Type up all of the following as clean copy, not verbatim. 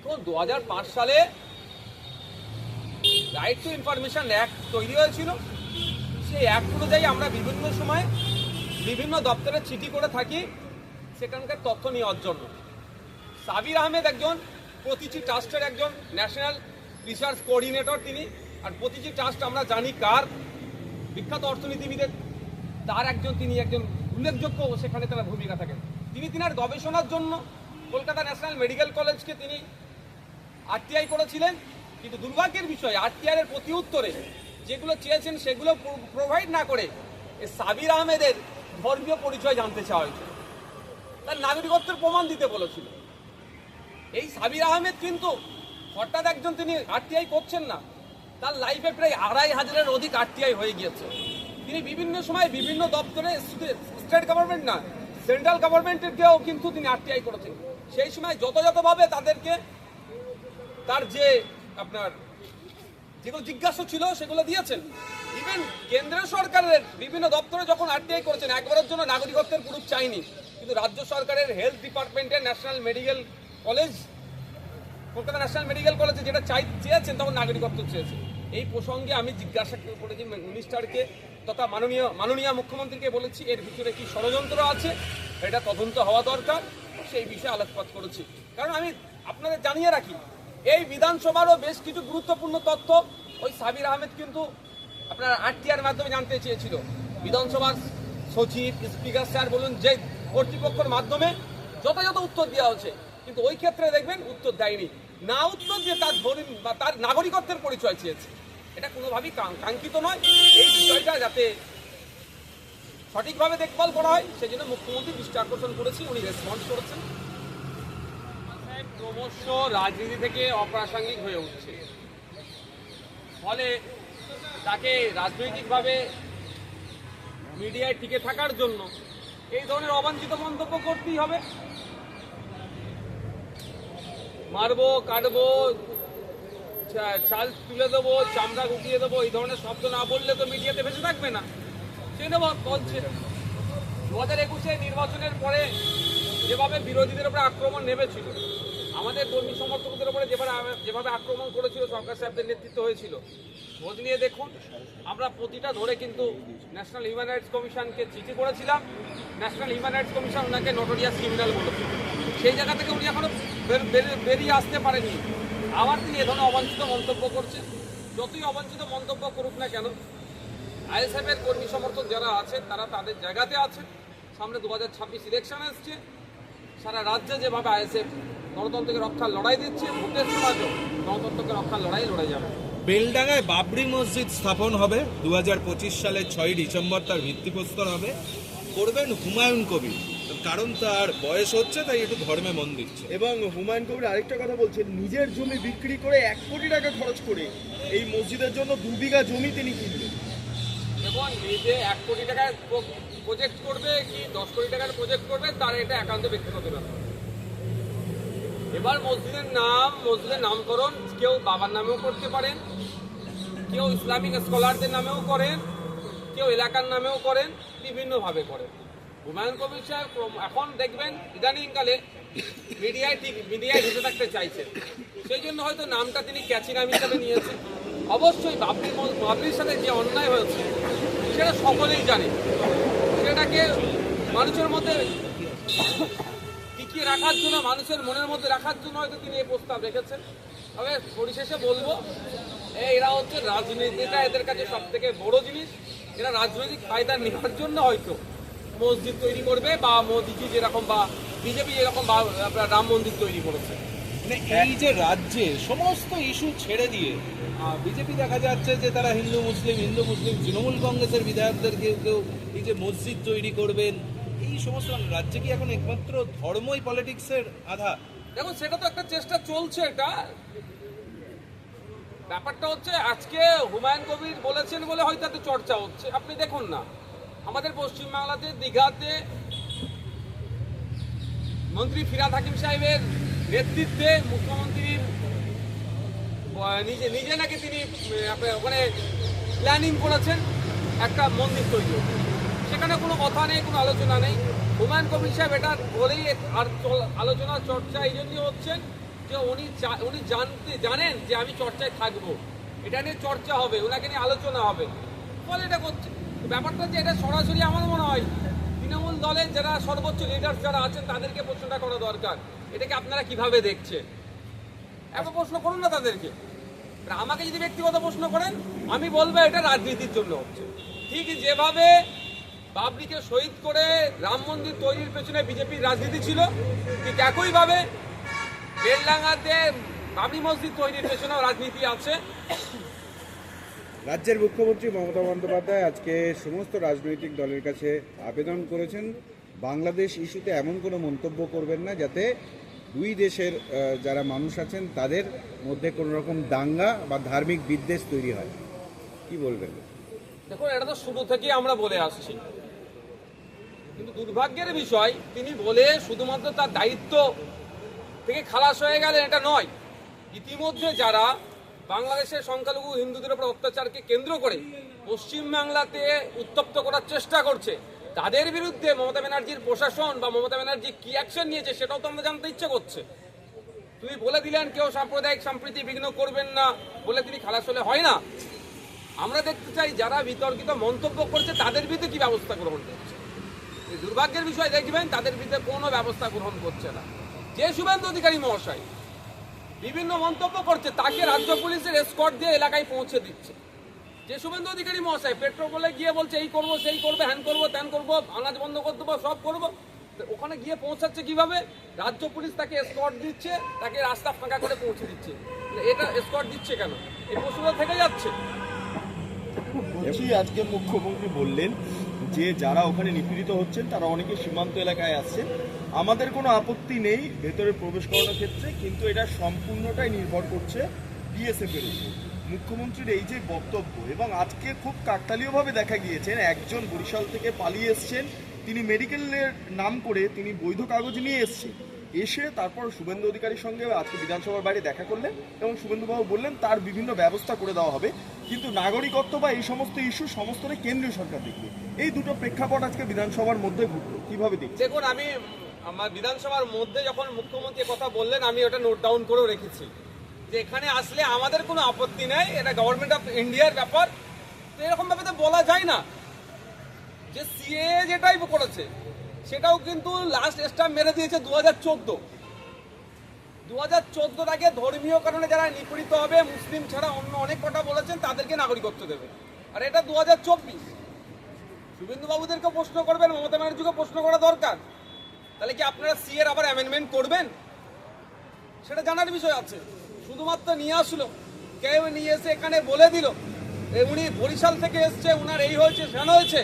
দেখুন 2005 সালে right two information act তৈরি হয়েছিল। সেই অ্যাক্ট অনুযায়ী আমরা বিভিন্ন সময় বিভিন্ন দপ্তরে চিঠি করে থাকি সেখানকার তথ্য নেওয়ার জন্য। সাবির আহমেদ একজন প্রতিটি ট্রাস্টের একজন ন্যাশনাল রিসার্চ কোঅর্ডিনেটর তিনি। আর প্রতিটি ট্রাস্ট আমরা জানি কার, বিখ্যাত অর্থনীতিবিদের, তার একজন তিনি একজন উল্লেখযোগ্য সেখানে তার ভূমিকা থাকেন। তিনি তিনার গবেষণার জন্য কলকাতা ন্যাশনাল মেডিকেল কলেজকে তিনি আরটিআই করেছিলেন। কিন্তু দুর্ভাগ্যের বিষয় আরটিআই এর প্রতি উত্তরে যেগুলো চেয়েছেন সেগুলো প্রোভাইড না করে সাবির আহমেদের ধর্মীয় পরিচয় জানতে চাওয়া হয়েছে, তার নাগরিকত্বের প্রমাণ দিতে বলেছিল। এই সাবির আহমেদ কিন্তু হঠাৎ একজন তিনি আরটিআই করছেন না, তার লাইফে প্রায় 2500-এর অধিক আরটিআই হয়ে গিয়েছে। তিনি বিভিন্ন সময় বিভিন্ন দপ্তরে স্টেট গভর্নমেন্ট না সেন্ট্রাল গভর্নমেন্টেরকেও কিন্তু তিনি আরটিআই করেছেন। সেই সময় যথাযথভাবে তাদেরকে তার যে আপনার যেগুলো জিজ্ঞাসা ছিল সেগুলো দিয়েছেন। ইভেন কেন্দ্রীয় সরকারের বিভিন্ন দপ্তরে যখন আরটিআই করেছেন একবারের জন্য নাগরিকত্বের প্রুফ চাইনি, কিন্তু রাজ্য সরকারের হেলথ ডিপার্টমেন্টের national medical college Kolkata national medical কলেজে যেটা চেয়েছেন তখন নাগরিকত্ব চেয়েছে। এই প্রসঙ্গে আমি জিজ্ঞাসা করেছি মিনিস্টারকে তথা মাননীয় মুখ্যমন্ত্রীকে বলেছি এর ভিতরে কি ষড়যন্ত্র আছে, এটা তদন্ত হওয়া দরকার, সেই বিষয়ে আলোকপাত করেছি। কারণ আমি আপনাদের জানিয়ে রাখি এই বিধানসভারও বেশ কিছু গুরুত্বপূর্ণ তথ্য ওই সাবির আহমেদ কিন্তু আপনার আরটিআর মাধ্যমে জানতে চেয়েছিল। বিধানসভার সচিব, স্পিকার স্যার বলুন যে কর্তৃপক্ষের মাধ্যমে যথাযথ উত্তর দেওয়া হচ্ছে, কিন্তু ওই ক্ষেত্রে দেখবেন উত্তর দেয়নি। না উত্তর দিয়ে তার ধর্ম বা তার নাগরিকত্বের পরিচয় চেয়েছে, এটা কোনোভাবেই কাঙ্ক্ষিত নয়। এই বিষয়টা যাতে সঠিকভাবে দেখভাল করা হয় সেজন্য মুখ্যমন্ত্রী দৃষ্টি আকর্ষণ করেছি, উনি রেসপন্স করেছেন। ক্রমশ রাজনীতি থেকে অপ্রাসঙ্গিক হয়ে উঠছে, ফলে তাকে রাজনৈতিকভাবে মিডিয়ায় টিকে থাকার জন্য এই ধরনের অবাঞ্ছিত মন্তব্য করতেই হবে। মারবো, কাটবো, চাল তুলে দেবো, চামড়া গুটিয়ে দেবো, এই ধরনের শব্দ না বললে তো মিডিয়াতে ভেসে থাকবে না। সেটা বলছে 2021-এ নির্বাচনের পরে যেভাবে বিরোধীদের উপরে আক্রমণ নেমেছিল, আমাদের কর্মী সমর্থকদের উপরে যেভাবে আক্রমণ করেছিল সরকার সাহেবদের নেতৃত্ব হয়েছিল, খোঁজ নিয়ে দেখুন। আমরা প্রতিটা ধরে কিন্তু ন্যাশনাল হিউম্যান রাইটস কমিশনকে চিঠি করেছিলাম। ন্যাশনাল হিউম্যান রাইটস কমিশন ওনাকে নটোরিয়াস ক্রিমিনাল বলেছিল। সেই জায়গা থেকে উনি এখনো বেরিয়ে আসতে পারেনি। আবার তিনি এ ধরনের অবাঞ্ছিত মন্তব্য করছেন। যতই অবাঞ্ছিত মন্তব্য করুক না কেন, আইএসএফের কর্মী সমর্থক যারা আছে তারা তাদের জায়গাতে আছেন। সামনে 2026 ইলেকশন আসছে, সারা রাজ্যে যেভাবে আইএসএফ গণতন্ত্রকে রক্ষার লড়াই দিচ্ছে, ভোটের সমাজও গণতন্ত্রকে রক্ষার লড়াই যাবে। বেলডাঙ্গায় বাবরি মসজিদ স্থাপন হবে 2025 সালের 6 ডিসেম্বর, তার ভিত্তিপ্রস্তর হবে, করবেন হুমায়ুন কবির। কারণ তার বয়স হচ্ছে, তাই একটু ধর্মে মন দিচ্ছে। এবং হুমায়ুন কবির আরেকটা কথা বলছেন, নিজের জমি বিক্রি করে 1 কোটি টাকা খরচ করে এই মসজিদের জন্য 2 বিঘা জমি তিনি কিনবেন। এবং নিজে 1 কোটি টাকার প্রজেক্ট করবে কি 10 কোটি টাকার প্রজেক্ট করবে, তার এটা একান্ত ব্যক্তিগত ব্যাপার। এবার মসজিদের নামকরণ কেউ বাবার নামেও করতে পারেন, কেউ ইসলামিক স্কলারদের নামেও করেন, কেউ এলাকার নামেও করেন, বিভিন্নভাবে করেন। হুমায়ুন কবির সাহেব এখন দেখবেন ইদানিংকালে মিডিয়ায় ভেসে থাকতে চাইছেন, সেই জন্য হয়তো নামটা তিনি ক্যাচি নাম হিসাবে নিয়েছেন। অবশ্যই বাবরির সাথে যে অন্যায় হয়েছে সেটা সকলেই জানে, সেটাকে মানুষের মধ্যে টিকিয়ে রাখার জন্য, মানুষের মনের মধ্যে রাখার জন্য হয়তো তিনি এই প্রস্তাব রেখেছেন। তবে পরিশেষে বলবো এরা হচ্ছে রাজনীতিটা এদের কাছে সব থেকে বড় জিনিস। এরা রাজনৈতিক ফায়দা নেওয়ার জন্য হয়তো মসজিদ তৈরি করবে, বা মোদিজি যেরকম বা বিজেপি যেরকম আপনার রাম মন্দির তৈরি করেছে। মানে এই যে রাজ্যে সমস্ত ইস্যু ছেড়ে দিয়ে বিজেপি দেখা যাচ্ছে যে তারা হিন্দু মুসলিম তৃণমূল কংগ্রেসের বিধায়কদেরকে কেউ এই যে মসজিদ তৈরি করবেন, এই সমস্ত রাজ্যে কি এখন একমাত্র ধর্মই পলিটিক্সের আধার? দেখুন সেটা তো একটা চেষ্টা চলছে। এটা ব্যাপারটা হচ্ছে আজকে হুমায়ুন কবির বলেছেন বলে হয়তো এত চর্চা হচ্ছে। আপনি দেখুন না, আমাদের পশ্চিমবাংলাতে দীঘাতে মন্ত্রী ফিরহাদ হাকিম সাহেবের নেতৃত্বে মুখ্যমন্ত্রীর নিজে নাকি তিনি ওখানে প্ল্যানিং করেছেন একটা মন্দির তৈরি হবে। সেখানে কোনো কথা নেই, কোনো আলোচনা নেই। হুমায়ুন কবির সাহেব এটা বলেই আর আলোচনা চর্চা এই জন্যই হচ্ছেন যে উনি জানেন যে আমি চর্চায় থাকবো, এটা নিয়ে চর্চা হবে, ওনাকে নিয়ে আলোচনা হবে, ফলে এটা করছে। ব্যাপারটা হচ্ছে এটা সরাসরি আমার মনে হয় তৃণমূল দলের যারা সর্বোচ্চ লিডার যারা আছেন তাদেরকে প্রশ্নটা করা দরকার, এটাকে আপনারা কিভাবে দেখছেন। একবার প্রশ্ন করুন না তাদেরকে। আমাকে যদি ব্যক্তিগত প্রশ্ন করেন আমি বলবো এটা রাজনীতির জন্য হচ্ছে। ঠিক যেভাবে বাবরিকে শহীদ করে রাম মন্দির তৈরির পেছনে বিজেপির রাজনীতি ছিল, ঠিক একইভাবে বেলডাঙ্গাতে বাবরি মসজিদ তৈরির পেছনেও রাজনীতি আছে। রাজ্যের মুখ্যমন্ত্রী মমতা বন্দ্যোপাধ্যায় আজকে সমস্ত রাজনৈতিক দলের কাছে আবেদন করেছেন বাংলাদেশ ইস্যুতে এমন কোনো মন্তব্য করবেন না যাতে দুই দেশের যারা মানুষ আছেন তাদের মধ্যে কোনো রকম দাঙ্গা বা ধার্মিক বিদ্বেষ তৈরি হয়। কি বলবেন? দেখুন, এটা তো শুরু থেকেই আমরা বলে আসছি, কিন্তু দুর্ভাগ্যের বিষয় তিনি বলে শুধুমাত্র তার দায়িত্ব থেকে খালাস হয়ে গেলেন এটা নয়। ইতিমধ্যে যারা বাংলাদেশের সংখ্যালঘু হিন্দুদের উপর অত্যাচারকে কেন্দ্র করে পশ্চিমবাংলাতে উত্তপ্ত করার চেষ্টা করছে, তাদের বিরুদ্ধে মমতা ব্যানার্জির প্রশাসন বা মমতা ব্যানার্জি কি অ্যাকশন নিয়েছে সেটাও তো আমরা জানতে ইচ্ছে করছে। তুমি বলে দিলেন কেউ সাম্প্রদায়িক সম্প্রীতি বিঘ্ন করবেন না বলে তিনি খালাস হলে হয় না। আমরা দেখতে চাই যারা বিতর্কিত মন্তব্য করছে তাদের বিরুদ্ধে কি ব্যবস্থা গ্রহণ করছে। দুর্ভাগ্যের বিষয় দেখবেন তাদের বিরুদ্ধে কোনো ব্যবস্থা গ্রহণ করছে না। যে শুভেন্দু অধিকারী মহাশয় বিভিন্ন মন্তব্য করছে তাকে রাজ্য পুলিশের এসকর্ট দিয়ে এলাকায় পৌঁছে দিচ্ছে। যে শুভেন্দু অধিকারী মহাশয় পেট্রোপোলে গিয়ে বলছে এই করবো সেই করবে, হ্যান করবো ত্যান করবো, আনাজ বন্ধ করে দেবো, সব করবো, ওখানে গিয়ে পৌঁছাচ্ছে কিভাবে? রাজ্য পুলিশ তাকে এসকর্ট দিচ্ছে, তাকে রাস্তা ফাঁকা করে পৌঁছে দিচ্ছে। এটা এসকর্ট দিচ্ছে কেন? এই প্রশ্নটা থেকে যাচ্ছে। বলছি, আজকে মুখ্যমন্ত্রী বললেন যে যারা ওখানে নিপীড়িত হচ্ছেন তারা অনেকে সীমান্ত এলাকায় আসছেন, আমাদের কোনো আপত্তি নেই ভেতরে প্রবেশ করানোর ক্ষেত্রে, কিন্তু এটা সম্পূর্ণটাই নির্ভর করছে বিএসএফ এর উপর। মুখ্যমন্ত্রীর এই যে বক্তব্য, এবং আজকে খুব কাকতালীয়ভাবে দেখা গিয়েছেন একজন বরিশাল থেকে পালিয়ে এসছেন, তিনি মেডিকেলের নাম করে তিনি বৈধ কাগজ নিয়ে এসছেন, এসে তারপর শুভেন্দু অধিকারীর সঙ্গে আজকে বিধানসভার বাইরে দেখা করলেন এবং শুভেন্দুবাবু বললেন তার বিভিন্ন ব্যবস্থা করে দেওয়া হবে, কিন্তু নাগরিকত্ব বা এই সমস্ত ইস্যু সমস্তটাই কেন্দ্রীয় সরকার দেখবে। এই দুটো প্রেক্ষাপট আজকে বিধানসভার মধ্যে ঘটলো, কিভাবে দেখছেন? দেখুন, আমি আমার বিধানসভার মধ্যে যখন মুখ্যমন্ত্রী কথা বললেন আমি ওটা নোট ডাউন করেও রেখেছি যে এখানে আসলে আমাদের কোনো আপত্তি নেই, এটা গভর্নমেন্ট অফ ইন্ডিয়ার ব্যাপার। তো এরকম ভাবে তো বলা যায় না যে সিএ যেটাই করেছে সেটাও কিন্তু লাস্ট স্টাম্প মেরে দিয়েছে 2014 আগে ধর্মীয় কারণে যারা নিপীড়িত হবে মুসলিম ছাড়া অন্য অনেক কথা বলেছেন তাদেরকে নাগরিকত্ব দেবে, আর এটা 2024। শুভেন্দু বাবুদেরকে প্রশ্ন করবেন, মমতা ব্যানার্জিকে প্রশ্ন করা দরকার। তাহলে কি আপনারা সিএ এর আবার অ্যামেন্ডমেন্ট করবেন? সেটা জানার বিষয় আছে। শুধুমাত্র নিয়ে আসলো, কেউ নিয়ে এসে এখানে বলে দিল উনি বরিশাল থেকে এসছে, উনার এই হয়েছে সেন হয়েছে।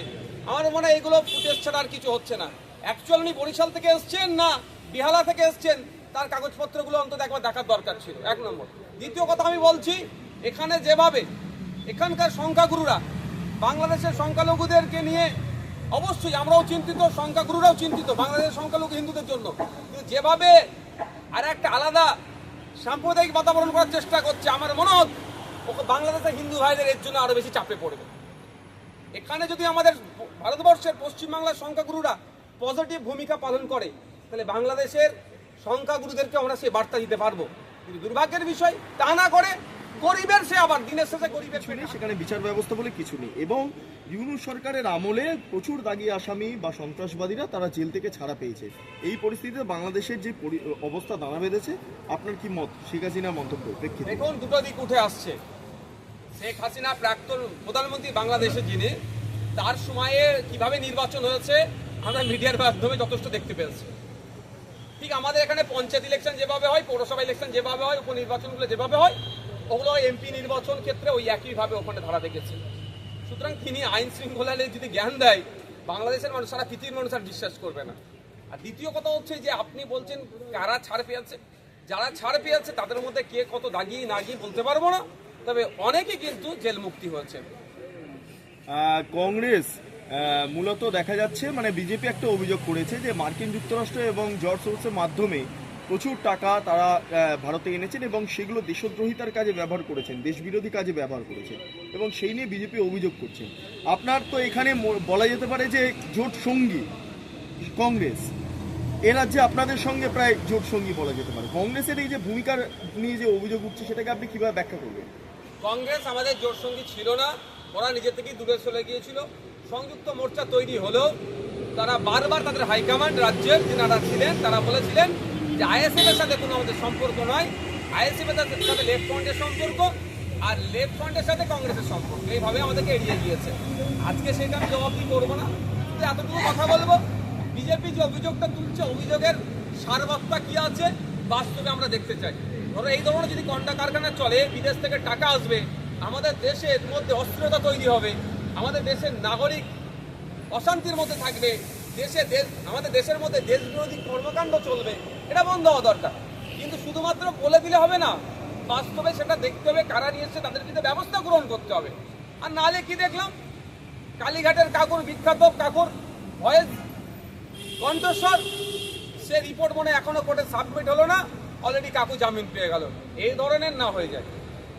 আমার মনে হয় এগুলো ফুটেজ ছাড়া আর কিছু হচ্ছে না। অ্যাকচুয়াল উনি বরিশাল থেকে এসছেন না বিহালা থেকে এসছেন তার কাগজপত্রগুলো অন্তত একবার দেখার দরকার ছিল, এক নম্বর। দ্বিতীয় কথা আমি বলছি, এখানে যেভাবে এখানকার সংখ্যাগুরুরা বাংলাদেশের সংখ্যালঘুদেরকে নিয়ে, অবশ্যই আমরাও চিন্তিত, সংখ্যাগুরুরাও চিন্তিত বাংলাদেশের সংখ্যালঘু হিন্দুদের জন্য, কিন্তু যেভাবে আর একটা আলাদা সাম্প্রদায়িক বাতাবরণ করার চেষ্টা করছে, আমার মনে হয় বাংলাদেশের হিন্দু ভাইদের এর জন্য আরো বেশি চাপে পড়বে। এখানে যদি আমাদের ভারতবর্ষের পশ্চিমবাংলার সংখ্যাগুরুরা পজিটিভ ভূমিকা পালন করে তাহলে বাংলাদেশের সংখ্যাগুরুদেরকে আমরা সেই বার্তা দিতে পারবো। কিন্তু দুর্ভাগ্যের বিষয় তা না করে গরিবের সে আবার দিনের শেষে গরিবের কিছু নেই, সেখানে বিচার ব্যবস্থা বলে কিছু নেই, এবং ইউনূস সরকারের আমলে প্রচুর দাগী আসামি বা সন্ত্রাসবাদীরা তারা জেল থেকে ছাড়া পেয়েছে। এই পরিস্থিতিতে বাংলাদেশের যে অবস্থা দানা বেঁধেছে, আপনার কি মত শেখ হাসিনার মন্তব্য প্রেক্ষিতে? এখন দুটো দিক উঠে আসছে। শেখ হাসিনা প্রাক্তন প্রধানমন্ত্রী বাংলাদেশে, যিনি তার সময়ে কিভাবে নির্বাচন হয়েছে আমরা মিডিয়ার মাধ্যমে যথেষ্ট দেখতে পেয়েছি। ঠিক আমাদের এখানে পঞ্চায়েত ইলেকশন যেভাবে হয়, পৌরসভা ইলেকশন যেভাবে হয়, উপনির্বাচনগুলো যেভাবে হয়, ওগুলো এমপি নির্বাচন ক্ষেত্রে ওই একইভাবে ওখানে ধারা দেখেছি। সুতরাং তিনি আইন শৃঙ্খলা নিয়ে যদি জ্ঞান দেয় বাংলাদেশের মানুষ, সারা পৃথিবীর মানুষ আর বিশ্বাস করবে না। আর দ্বিতীয় কথা হচ্ছে যে আপনি বলছেন কারা ছাড় পেয়েছে, যারা ছাড় পেয়েছে তাদের মধ্যে কে কত দাগি না গিয়ে বলতে পারবো না, তবে অনেকেই কিন্তু জেল মুক্তি হয়েছে। কংগ্রেস মূলত দেখা যাচ্ছে, মানে বিজেপি একটা অভিযোগ করেছে যে মার্কিন যুক্তরাষ্ট্র এবং জর্জ সোরসের মাধ্যমে প্রচুর টাকা তারা ভারতে এনেছেন এবং সেগুলো দেশদ্রোহিতার কাজে ব্যবহার করেছেন, দেশবিরোধী কাজে ব্যবহার করেছেন, এবং সেই নিয়ে বিজেপি অভিযোগ করছেন। আপনার তো এখানে বলা যেতে পারে যে জোট সঙ্গী কংগ্রেস, এ রাজ্যে আপনাদের সঙ্গে প্রায় জোট সঙ্গী বলা যেতে পারে। কংগ্রেসের এই যে ভূমিকার নিয়ে যে অভিযোগ উঠছে সেটাকে আপনি কিভাবে ব্যাখ্যা করবেন? কংগ্রেস আমাদের জোট সঙ্গী ছিল না, ওরা নিজে থেকেই দূরে চলে গিয়েছিল। সংযুক্ত মোর্চা তৈরি হলেও তারা বারবার তাদের হাইকমান্ড রাজ্যের যারা ছিলেন তারা বলেছিলেন যে আইএসএফ এর সাথে কোনো আমাদের সম্পর্ক নয়, আইএসএফ এর সাথে লেফট ফ্রন্টের সম্পর্ক, আর লেফট ফ্রন্টের সাথে কংগ্রেসের সম্পর্ক, এইভাবে আমাদেরকে এড়িয়ে গিয়েছে। আজকে সেটা আমি জবাবদি করবো না, কিন্তু এতটুকু কথা বলবো, বিজেপি যে অভিযোগটা তুলছে, অভিযোগের সারবত্তা কি আছে বাস্তবে আমরা দেখতে চাই। ধরো এই ধরনের যদি কন্ডা কারখানা চলে, বিদেশ থেকে টাকা আসবে, আমাদের দেশের মধ্যে অস্থিরতা তৈরি হবে, আমাদের দেশের নাগরিক অশান্তির মধ্যে থাকবে, আমাদের দেশের মধ্যে দেশ বিরোধী কর্মকাণ্ড চলবে, এটা বন্ধ হওয়া দরকার। কিন্তু শুধুমাত্র বলে দিলে হবে না, বাস্তবে সেটা দেখতে হবে, কারা নিয়ে এসছে তাদের বিরুদ্ধে ব্যবস্থা গ্রহণ করতে হবে। আর নালে কি দেখলাম, কালীঘাটের কাকুর, বিখ্যাত কাকুর ভয়েস কণ্ঠস্বর, সে রিপোর্ট মনে এখনো কোর্টে সাবমিট হলো না, অলরেডি কাকু জামিন পেয়ে গেল। এই ধরনের না হয়ে যায়।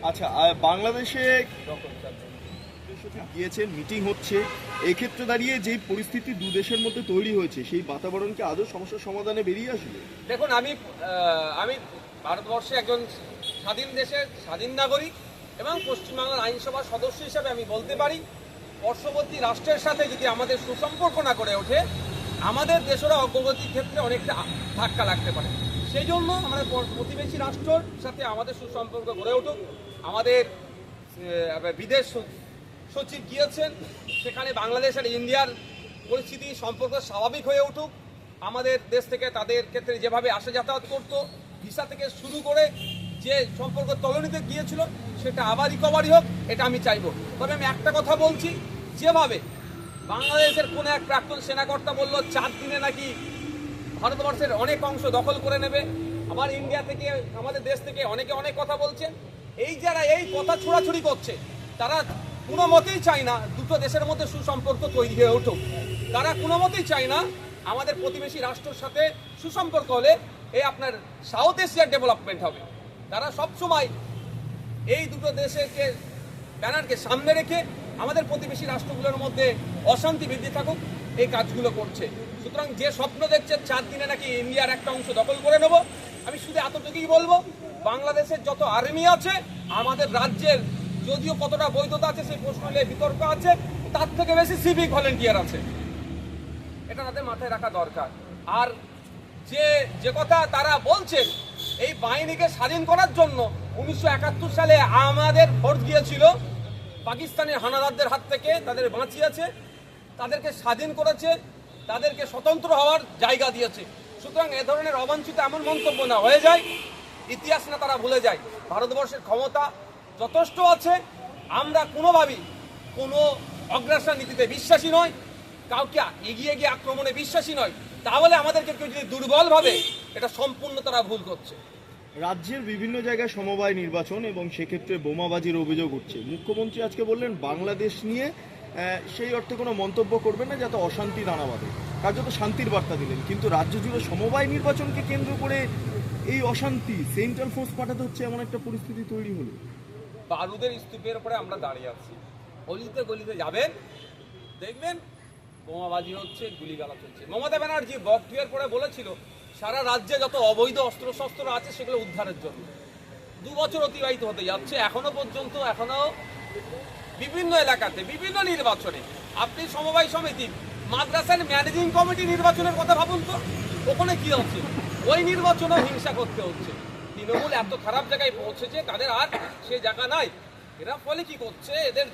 আচ্ছা, বাংলাদেশে গিয়েছেন, মিটিং হচ্ছে, এই ক্ষেত্রে দাঁড়িয়ে যে পরিস্থিতি দু দেশের মধ্যে তৈরি হয়েছে, সেই বাতাবরণকে আদৌ সমস্যার সমাধানে বেরিয়ে আসবে? দেখুন, আমি ভারতবর্ষে একজন স্বাধীন দেশের স্বাধীন নাগরিক এবং পশ্চিমবাংলার আইনসভার সদস্য হিসাবে আমি বলতে পারি, পার্শ্ববর্তী রাষ্ট্রের সাথে যদি আমাদের সুসম্পর্ক না করে ওঠে, আমাদের দেশেরও অগ্রগতির ক্ষেত্রে অনেকটা ধাক্কা লাগতে পারে। সেই জন্য আমাদের প্রতিবেশী রাষ্ট্রের সাথে আমাদের সুসম্পর্ক গড়ে উঠুক। আমাদের বিদেশ সচিব গিয়েছেন, সেখানে বাংলাদেশ আর ইন্ডিয়ার পরিস্থিতি সম্পর্ক স্বাভাবিক হয়ে উঠুক। আমাদের দেশ থেকে তাদের ক্ষেত্রে যেভাবে আসা যাতায়াত করতো, ভিসা থেকে শুরু করে যে সম্পর্ক তলনিতে গিয়েছিল, সেটা আবার রিকভারি হোক, এটা আমি চাইবো। তবে আমি একটা কথা বলছি, যেভাবে বাংলাদেশের কোনো এক প্রাক্তন সেনাকর্তা বলল 4 দিনে নাকি ভারতবর্ষের অনেক অংশ দখল করে নেবে, আবার ইন্ডিয়া থেকে, আমাদের দেশ থেকে অনেকে অনেক কথা বলছে। যারা এই কথা ছোড়াছুড়ি করছে, তারা কোনো মতেই চায় না দুটো দেশের মধ্যে সুসম্পর্ক তৈরি হয়ে উঠুক। তারা কোনো মতেই চায় না আমাদের প্রতিবেশী রাষ্ট্রের সাথে সুসম্পর্ক হলে আপনার সাউথ এশিয়ার ডেভেলপমেন্ট হবে। তারা সবসময় এই দুটো দেশকে ব্যানারকে সামনে রেখে আমাদের প্রতিবেশী রাষ্ট্রগুলোর মধ্যে অশান্তি বৃদ্ধি থাকুক, এই কাজগুলো করছে। সুতরাং যে স্বপ্ন দেখছে 4 দিনে নাকি ইন্ডিয়ার একটা অংশ দখল করে নেব, আমি শুধু এতটুকুই বলবো, বাংলাদেশের যত আর্মি আছে, আমাদের রাজ্যের যদিও কতটা বৈধতা আছে সেই প্রশ্ন নিয়ে বিতর্ক আছে, তার থেকে বেশি সিভিক ভলেন্টিয়ার আছে, এটা তাদের মাথায় রাখা দরকার। আর যে কথা তারা বলছেন, এই বাহিনীকে স্বাধীন করার জন্য 1971 সালে আমাদের ফোর্স গিয়েছিল, পাকিস্তানের হানাদারদের হাত থেকে তাদের বাঁচিয়েছে, তাদেরকে স্বাধীন করেছে, তাদেরকে স্বতন্ত্র হওয়ার জায়গা দিয়েছে। সুতরাং এ ধরনের অবাঞ্ছিত এমন মন্তব্য না হয়ে যায়, ইতিহাস না তারা ভুলে যায়। ভারতবর্ষের ক্ষমতা যথেষ্ট আছে, আমরা কোনোভাবেই কোনো অগ্রাসন নীতিতে বিশ্বাসী নয়, কাউকে এগিয়ে গিয়ে আক্রমণে বিশ্বাসী নয়। তাহলে আমাদেরকে কেউ যদি দুর্বল ভাবে, এটা সম্পূর্ণ তারা ভুল করছে। রাজ্যের বিভিন্ন জায়গায় সমবায় নির্বাচন এবং সেক্ষেত্রে বোমাবাজির অভিযোগ উঠছে। মুখ্যমন্ত্রী আজকে বললেন বাংলাদেশ নিয়ে সেই অর্থে কোনো মন্তব্য করবেন না যাতে অশান্তি দানা বাঁধে, কার্যত শান্তির বার্তা দিলেন। কিন্তু রাজ্য জুড়ে সমবায় নির্বাচনকে কেন্দ্র করে এই অশান্তি, সেন্ট্রাল ফোর্স পাঠাতে হচ্ছে, এমন একটা পরিস্থিতি তৈরি হলো। বারুদের স্তূপের উপরে আমরা দাঁড়িয়ে আছি, গলিতে গলিতে যাবেন, দেখবেন বোমাবাজি হচ্ছে, গুলিগালা চলছে। মমতা ব্যানার্জি বকটুয়ের পরে বলেছিল সারা রাজ্যে যত অবৈধ অস্ত্রশস্ত্র আছে সেগুলো উদ্ধারের জন্য। 2 বছর অতিবাহিত হতে যাচ্ছে, এখনো পর্যন্ত বিভিন্ন এলাকাতে বিভিন্ন নির্বাচনে আপনি সমবায় সমিতি, মাদ্রাসার ম্যানেজিং কমিটি নির্বাচনের কথা ভাবুন তো, ওখানে কি হচ্ছে? ওই নির্বাচনেও হিংসা করতে হচ্ছে। তৃণমূল এত খারাপ জায়গায় পৌঁছেছে, তাদের আর সে জায়গা নাই। এরা ফলে কি করছে, এদের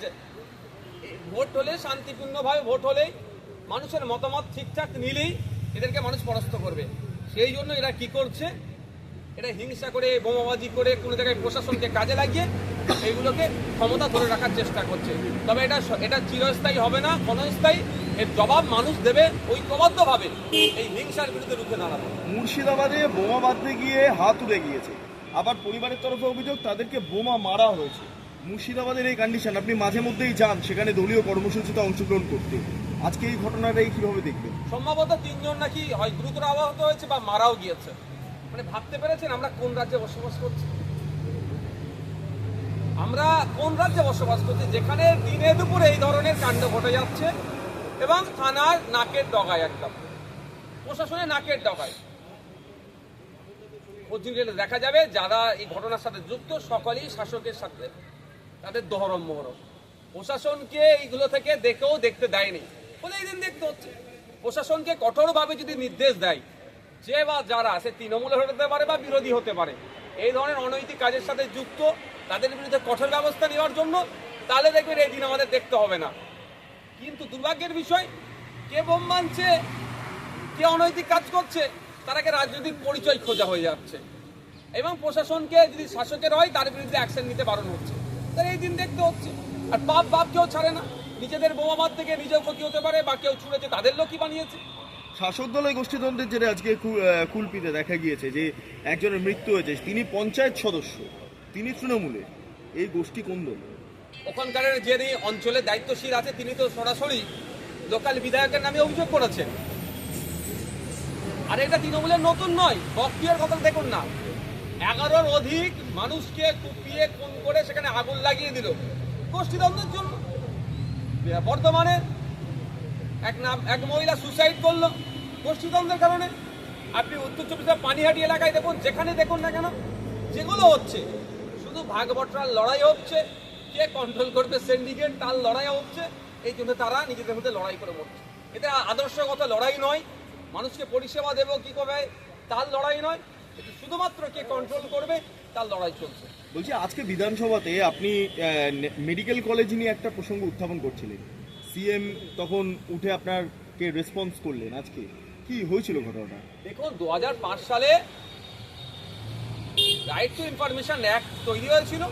ভোট হলে শান্তিপূর্ণভাবে ভোট হলে, মানুষের মতামত ঠিকঠাক নিলেই এদেরকে মানুষ পরাস্ত করবে। সেই জন্য এরা কি করছে, এটা হিংসা করে, বোমাবাজি করে, কোনো জায়গায় প্রশাসনকে কাজে লাগিয়ে এগুলোকে ক্ষমতা ধরে রাখার চেষ্টা করছে। তবে এটা চিরস্থায়ী হবে না, ক্ষণস্থায়ী। এর জবাব মানুষ দেবে ঐক্যবদ্ধভাবে, এই হিংসার বিরুদ্ধে রুখে দাঁড়াবে। মুর্শিদাবাদে বোমা বাঁধতে গিয়ে হাত উড়ে গিয়েছে, আবার পরিবারের তরফে অভিযোগ তাদেরকে বোমা মারা হয়েছে। মুর্শিদাবাদের এই কন্ডিশন, আপনি মাঝে মধ্যেই যান সেখানে দলীয় কর্মসূচিতে অংশগ্রহণ করতে, আজকে এই ঘটনাটাই কিভাবে দেখবেন? সম্ভবত 3 জন নাকি হয় গুরুতর আহত হয়েছে বা মারাও গিয়েছে। মানে ভাবতে পেরেছেন আমরা কোন রাজ্যে বসবাস করছি? আমরা কোন রাজ্যে বসবাস করছি যেখানে দিনে দুপুরে এই ধরনের কাণ্ড ঘটে যাচ্ছে এবং থানার নাকের ডগায় একদম। প্রশাসনের নাকের ডগায় দেখা যাবে যারা এই ঘটনার সাথে যুক্ত সকলেই শাসকের সাথে তাদের দহরম মহরম। প্রশাসনকে এইগুলো থেকে দেখতে দেয়নি বলে এই দিন দেখতে হচ্ছে। প্রশাসনকে কঠোরভাবে যদি নির্দেশ দেয় যে বা যারা সে তৃণমূলের হতে পারে বা বিরোধী হতে পারে এই ধরনের অনৈতিক কাজের সাথে যুক্ত তাদের বিরুদ্ধে কঠোর ব্যবস্থা নেওয়ার জন্য, তাহলে দেখবেন এই দিন আমাদের দেখতে হবে না। কিন্তু দুর্ভাগ্যের বিষয়, কে বোম মানছে, কে অনৈতিক কাজ করছে, তারাকে রাজনৈতিক পরিচয় খোঁজা হয়ে যাচ্ছে এবং প্রশাসনকে যদি শাসকের হয় তার বিরুদ্ধে অ্যাকশন নিতে বারণ হচ্ছে। তার এই দিন দেখতে হচ্ছে। আর বাপ কেউ ছাড়ে না, নিজেদের বোমা মার থেকে নিজেও ক্ষতি হতে পারে, বা কেউ ছুঁড়েছে তাদের লোকই বানিয়েছে। শাসক দলের গোষ্ঠীদ্বন্দ্বের জেরে আজকে কুলপিতে দেখা গিয়েছে যে একজনের মৃত্যু হয়েছে, তিনি পঞ্চায়েত সদস্য, তিনি তৃণমূলের। এই গোষ্ঠী কোন দল? ওখানকার যিনি অঞ্চলের দায়িত্বশীল আছে তিনি তো সরাসরি লোকাল বিধায়কের নামে অভিযোগ করেছেন। আর এটা তৃণমূলের নতুন নয়, বক্তিয়ার কথা দেখুন না, 11-র অধিক মানুষকে কুপিয়ে খুন করে সেখানে আগুন লাগিয়ে দিল গোষ্ঠীদ্বন্দ্বের জন্য। বর্তমানে এক মহিলা সুসাইড করলো গোষ্ঠীদ্বন্দ্বের কারণে। আপনি উত্তর চব্বিশ পরগনার পানিহাটি এলাকায় দেখুন, যেখানে দেখুন না কেন যেগুলো হচ্ছে শুধু ভাগ বটরার লড়াই হচ্ছে, কে কন্ট্রোল করবে সিন্ডিকেট তার লড়াই হচ্ছে। এই জন্য তারা নিজেদের মধ্যে লড়াই করে মরছে। এটা আদর্শগত লড়াই নয়, মানুষকে পরিষেবা দেবো কি করবে তার লড়াই নয়, এটা শুধুমাত্র কে কন্ট্রোল করবে তার লড়াই চলছে। বলছি, আজকে বিধানসভাতে আপনি মেডিকেল কলেজ নিয়ে একটা প্রসঙ্গ উত্থাপন করছিলেন, সিএম তখন উঠে আপনাকে রেসপন্স করলেন। আজকে কি হয়েছিল ঘটনাটা? দেখুন, 2005 সালে রাইট টু ইনফরমেশন অ্যাক্ট তৈরি হয়েছিল।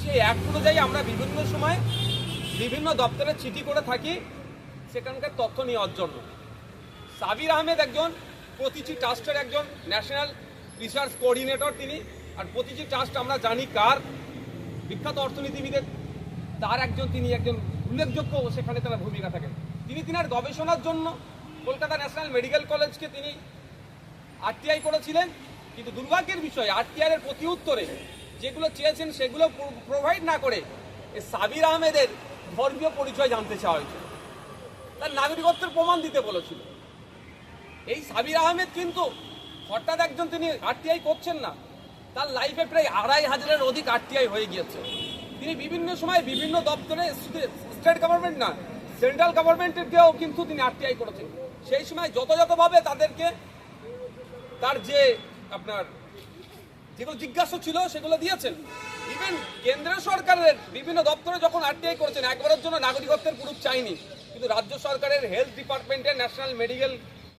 সেই অ্যাক্ট অনুযায়ী আমরা বিভিন্ন সময় বিভিন্ন দপ্তরে চিঠি করে থাকি সেখানকার তথ্য নেওয়ার জন্য। সাবির আহমেদ একজন প্রতিটি ট্রাস্টের একজন ন্যাশনাল রিসার্চ কোঅর্ডিনেটর তিনি। আর প্রতিটি ট্রাস্ট আমরা জানি কার, বিখ্যাত অর্থনীতিবিদের, তার একজন তিনি একজন উল্লেখযোগ্য সেখানে তার ভূমিকা থাকেন। তিনি তিনার গবেষণার জন্য কলকাতা ন্যাশনাল মেডিকেল কলেজকে তিনি আরটিআই করেছিলেন। কিন্তু দুর্ভাগ্যের বিষয়, আরটিআই এর প্রতি উত্তরে যেগুলো চেয়েছেন সেগুলো প্রোভাইড না করে এই সাবির আহমেদের ধর্মীয় পরিচয় জানতে চাওয়া হয়েছিল, তার নাগরিকত্বের প্রমাণ দিতে বলেছিল। এই সাবির আহমেদ কিন্তু হঠাৎ একজন তিনি আরটিআই করছেন না, তার লাইফে প্রায় 2500-এর অধিক আরটিআই হয়ে গিয়েছে। তিনি বিভিন্ন সময় বিভিন্ন দপ্তরে, স্টেট গভর্নমেন্ট না সেন্ট্রাল গভর্নমেন্টেরকেও কিন্তু তিনি আরটিআই করেছেন। সেই সময় যথাযথভাবে তাদেরকে তার যে আপনার যেগুলো জিজ্ঞাসা ছিল সেগুলো দিয়েছেন। ইভেন কেন্দ্র সরকারের বিভিন্ন দপ্তরে যখন আরটিআই করেছেন, একবারের জন্য নাগরিকত্বের প্রুফ চাইনি, কিন্তু রাজ্য সরকারের হেলথ ডিপার্টমেন্টের ন্যাশনাল মেডিকেল